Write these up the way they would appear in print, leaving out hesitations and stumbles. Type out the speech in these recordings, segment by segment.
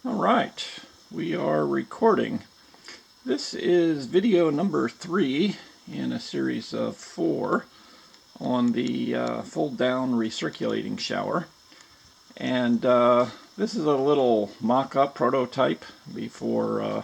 All right, we are recording. This is video number 3 in a series of 4 on the fold-down recirculating shower. And this is a little mock-up prototype before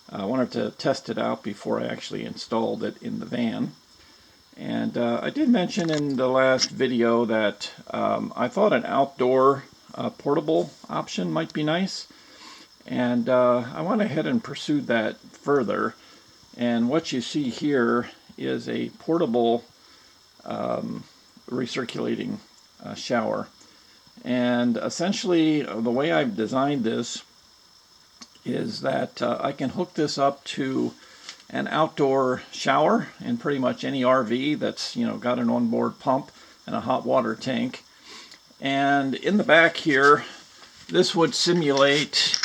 I wanted to test it out before I actually installed it in the van. And I did mention in the last video that I thought an outdoor portable option might be nice. And I went ahead and pursued that further. And what you see here is a portable recirculating shower. And essentially the way I've designed this is that I can hook this up to an outdoor shower in pretty much any RV that's got an onboard pump and a hot water tank. And in the back here, this would simulate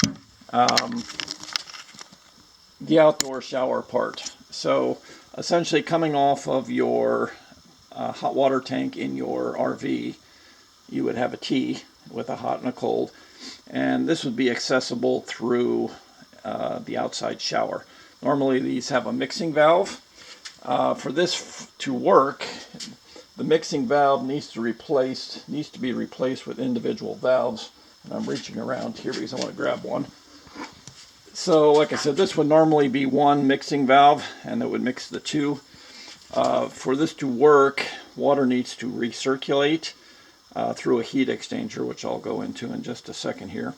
the outdoor shower part. So essentially coming off of your hot water tank in your RV, you would have a T with a hot and a cold, and this would be accessible through the outside shower. Normally these have a mixing valve. For this to work, the mixing valve needs to be replaced with individual valves. And I'm reaching around here because I want to grab one. So like I said, this would normally be one mixing valve, and it would mix the two. For this to work, water needs to recirculate through a heat exchanger, which I'll go into in just a second here.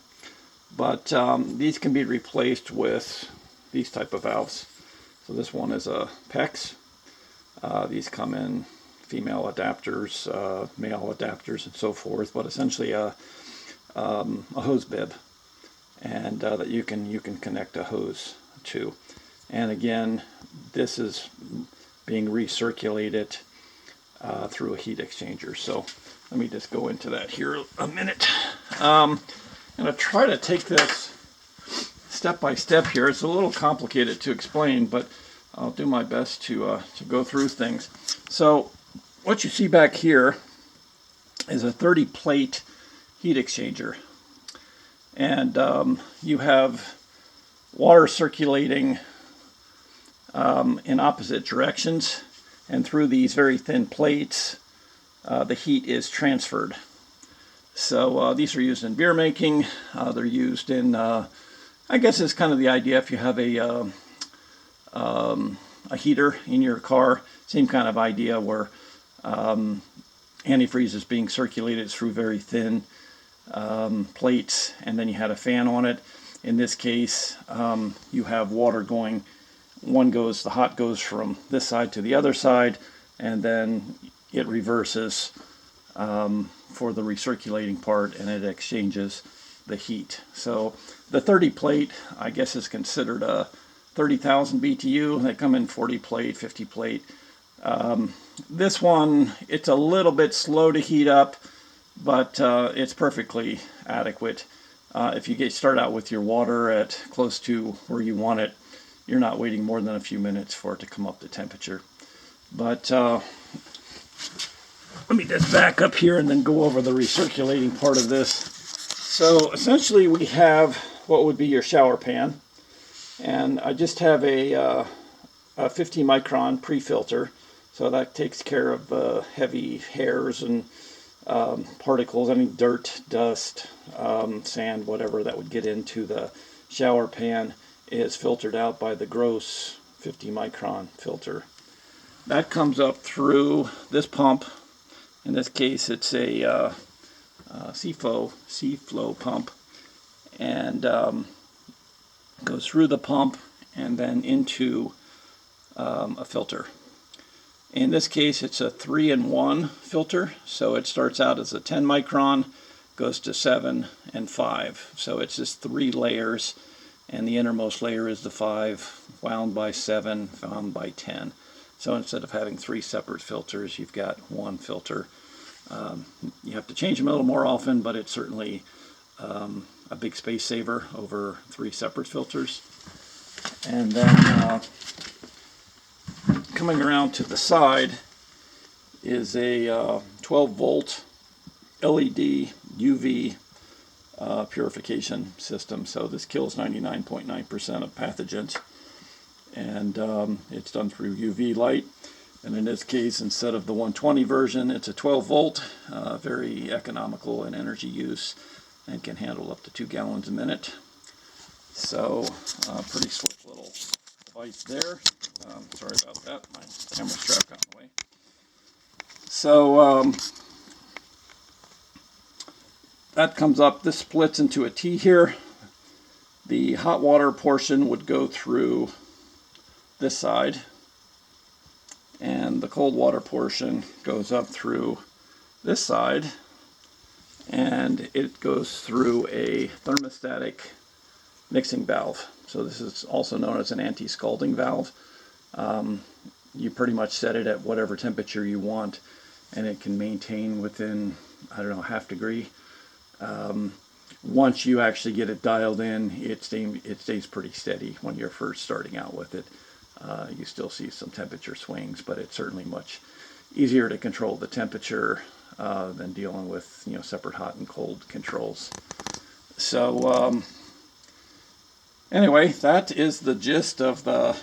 But these can be replaced with these type of valves. So this one is a PEX. These come in female adapters, male adapters, and so forth. But essentially a hose bib, and that you can connect a hose to. And again, this is being recirculated through a heat exchanger. So let me just go into that here a minute. I'm going to try to take this step by step here. It's a little complicated to explain, but I'll do my best to go through things. So what you see back here is a 30 plate heat exchanger. And you have water circulating in opposite directions, and through these very thin plates the heat is transferred. So these are used in beer making. They're used in, I guess it's kind of the idea if you have a heater in your car, same kind of idea where antifreeze is being circulated through very thin plates, and then you had a fan on it. In this case, you have water going, the hot goes from this side to the other side, and then it reverses for the recirculating part, and it exchanges the heat. So the 30 plate, I guess, is considered a 30,000 BTU. They come in 40 plate, 50 plate. This one, it's a little bit slow to heat up, but it's perfectly adequate. If you start out with your water at close to where you want it, you're not waiting more than a few minutes for it to come up to temperature. But let me just back up here and then go over the recirculating part of this. So essentially we have what would be your shower pan, and I just have a 50 micron pre-filter, so that takes care of heavy hairs and particles, any dirt, dust, sand, whatever that would get into the shower pan is filtered out by the gross 50 micron filter. That comes up through this pump. In this case it's a C-flow pump, and goes through the pump and then into a filter. In this case, it's a 3-in-1 filter, so it starts out as a 10 micron, goes to 7 and 5. So it's just 3 layers, and the innermost layer is the 5, wound by 7, wound by 10. So instead of having 3 separate filters, you've got 1 filter. You have to change them a little more often, but it's certainly a big space saver over 3 separate filters. And then coming around to the side is a 12 volt LED UV purification system. So this kills 99.9% of pathogens, and it's done through UV light. And in this case, instead of the 120 version, it's a 12 volt, very economical in energy use, and can handle up to 2 gallons a minute. So pretty slick little device there. Sorry about that, my camera strap got in the way. So that comes up, this splits into a T here. The hot water portion would go through this side, and the cold water portion goes up through this side, and it goes through a thermostatic mixing valve. So this is also known as an anti-scalding valve. You pretty much set it at whatever temperature you want, and it can maintain within, I don't know, half degree. Once you actually get it dialed in, it stays pretty steady when you're first starting out with it. You still see some temperature swings, but it's certainly much easier to control the temperature than dealing with, you know, separate hot and cold controls. So anyway, that is the gist of the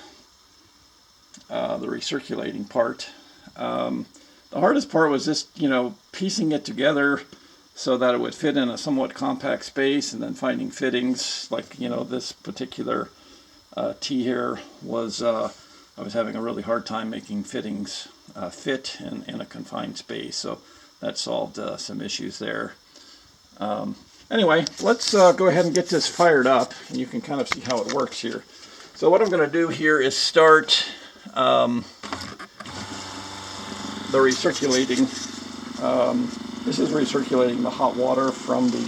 recirculating part. The hardest part was just, you know, piecing it together so that it would fit in a somewhat compact space, and then finding fittings. Like, you know, this particular T here was, I was having a really hard time making fittings fit in a confined space, so that solved some issues there. Anyway, let's go ahead and get this fired up, and you can kind of see how it works here. So what I'm going to do here is start the recirculating. This is recirculating the hot water from the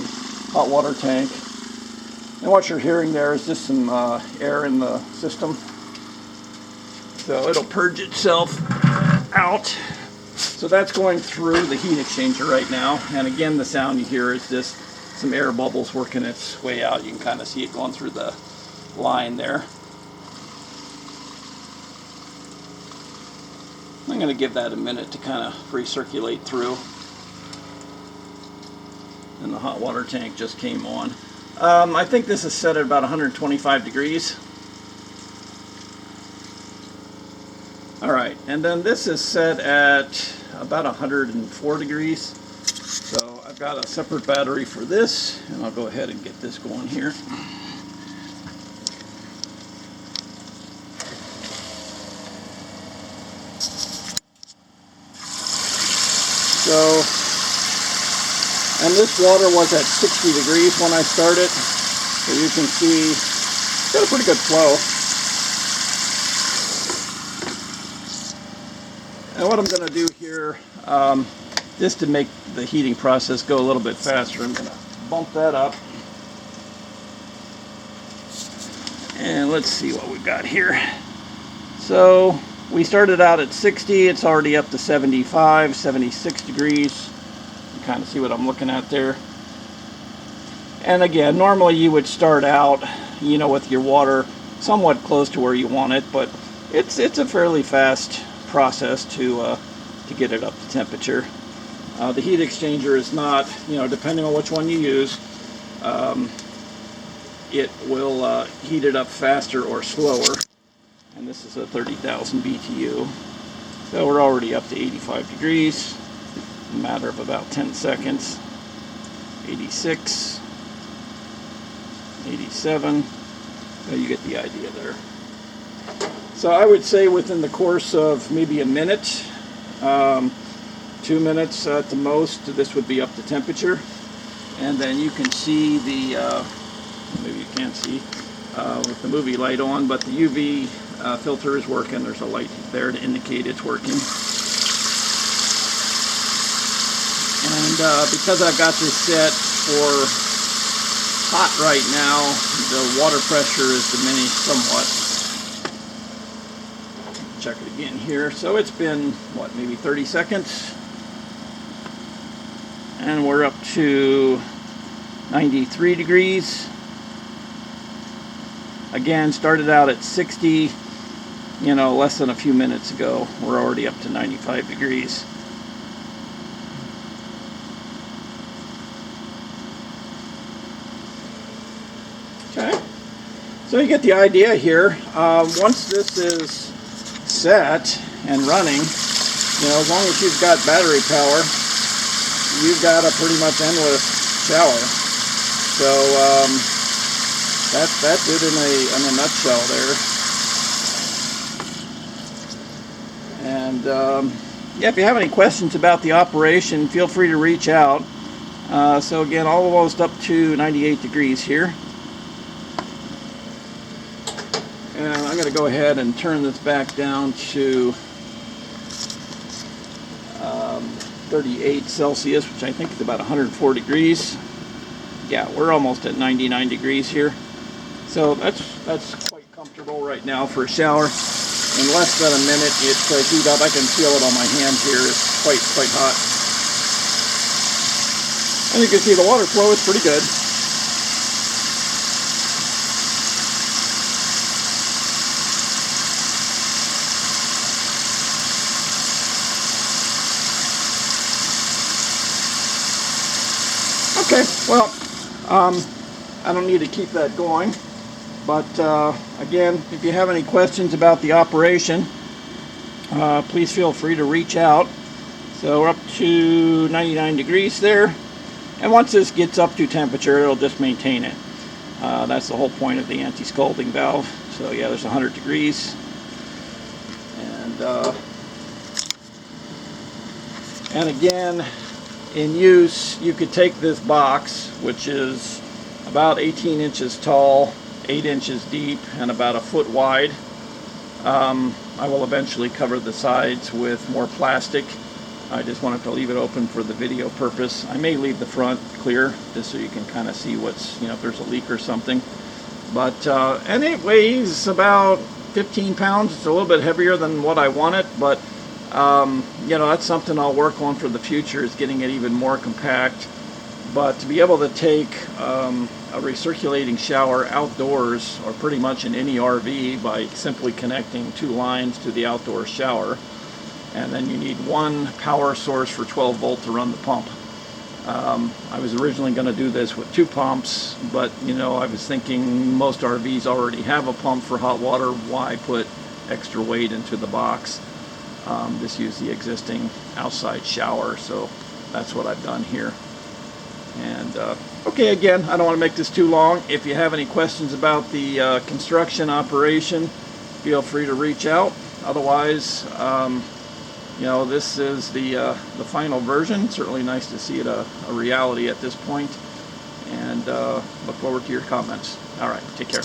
hot water tank. And what you're hearing there is just some air in the system. So it'll purge itself out. So that's going through the heat exchanger right now. And again, the sound you hear is just some air bubbles working its way out. You can kind of see it going through the line there. I'm going to give that a minute to kind of recirculate through. And the hot water tank just came on. I think this is set at about 125 degrees. Alright, and then this is set at about 104 degrees. So I've got a separate battery for this, and I'll go ahead and get this going here. So, and this water was at 60 degrees when I started, so you can see it's got a pretty good flow. And what I'm going to do here, just to make the heating process go a little bit faster, I'm going to bump that up. And let's see what we've got here. So we started out at 60, it's already up to 75, 76 degrees. You kind of see what I'm looking at there. And again, normally you would start out, you know, with your water somewhat close to where you want it, but it's a fairly fast process to get it up to temperature. The heat exchanger is not, you know, depending on which one you use, it will heat it up faster or slower. And this is a 30,000 BTU. So we're already up to 85 degrees. A matter of about 10 seconds. 86. 87. So you get the idea there. So I would say within the course of maybe a minute, 2 minutes at the most, this would be up to temperature. And then you can see the, maybe you can't see with the movie light on, but the UV filter is working. There's a light there to indicate it's working. And because I've got this set for hot right now, the water pressure is diminished somewhat. Check it again here. So it's been, what, maybe 30 seconds? And we're up to 93 degrees. Again, started out at 60, you know, less than a few minutes ago. We're already up to 95 degrees. Okay. So you get the idea here. Once this is set and running, as long as you've got battery power, you've got a pretty much endless shower. So that's it in a nutshell there. And yeah, if you have any questions about the operation, feel free to reach out. So again, almost up to 98 degrees here. And I'm going to go ahead and turn this back down to 38 Celsius, which I think is about 104 degrees. Yeah, we're almost at 99 degrees here. So that's quite comfortable right now for a shower. In less than a minute, it heat up. I can feel it on my hand here. It's quite hot. And you can see the water flow is pretty good. Okay, well, I don't need to keep that going, but again, if you have any questions about the operation, please feel free to reach out. So we're up to 99 degrees there, and once this gets up to temperature, it'll just maintain it. That's the whole point of the anti-scalding valve. So yeah, there's 100 degrees, and again, in use, you could take this box, which is about 18 inches tall, 8 inches deep, and about a foot wide. I will eventually cover the sides with more plastic. I just wanted to leave it open for the video purpose. I may leave the front clear, just so you can kind of see what's, if there's a leak or something. But, and it weighs about 15 pounds. It's a little bit heavier than what I wanted, but that's something I'll work on for the future, is getting it even more compact. But to be able to take a recirculating shower outdoors, or pretty much in any RV, by simply connecting 2 lines to the outdoor shower, and then you need one power source for 12 volt to run the pump. I was originally going to do this with 2 pumps, but I was thinking most RVs already have a pump for hot water. Why put extra weight into the box? Just use the existing outside shower. So that's what I've done here. And okay, again, I don't want to make this too long. If you have any questions about the construction operation, feel free to reach out. Otherwise, this is the final version. Certainly nice to see it a reality at this point. And look forward to your comments. All right, take care.